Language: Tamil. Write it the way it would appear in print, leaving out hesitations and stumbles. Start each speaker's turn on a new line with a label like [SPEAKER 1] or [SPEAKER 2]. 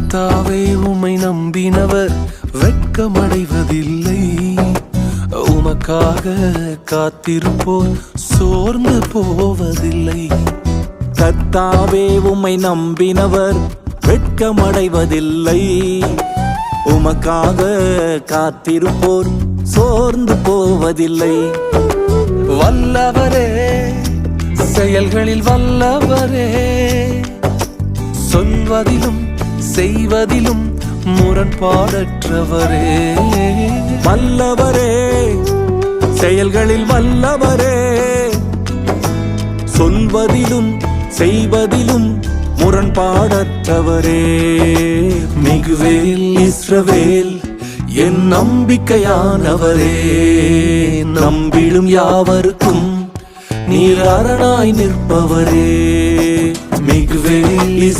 [SPEAKER 1] கர்த்தாவே உம்மை நம்பினவர் வெட்கமடைவதில்லை. உமக்காக காத்திருப்போர் சோர்ந்து போவதில்லை.
[SPEAKER 2] கர்த்தாவே உம்மை நம்பினவர் வெட்கமடைவதில்லை. உமக்காக காத்திருப்போர் சோர்ந்து போவதில்லை.
[SPEAKER 1] வல்லவரே, செயல்களில் வல்லவரே, சொல்வதிலும் செய்வதிலும் முரண்பாடற்றவரே.
[SPEAKER 2] வல்லவரே, செயல்களில் வல்லவரே, சொல்வதிலும் செய்வதிலும் முரண்பாடற்றவரே.
[SPEAKER 1] மிகுவேல் இஸ்ரவேல் என் நம்பிக்கையானவரே, நம்பிடும் யாவருக்கும் நீர் அரணாய் நிற்பவரே. மிகுவேல்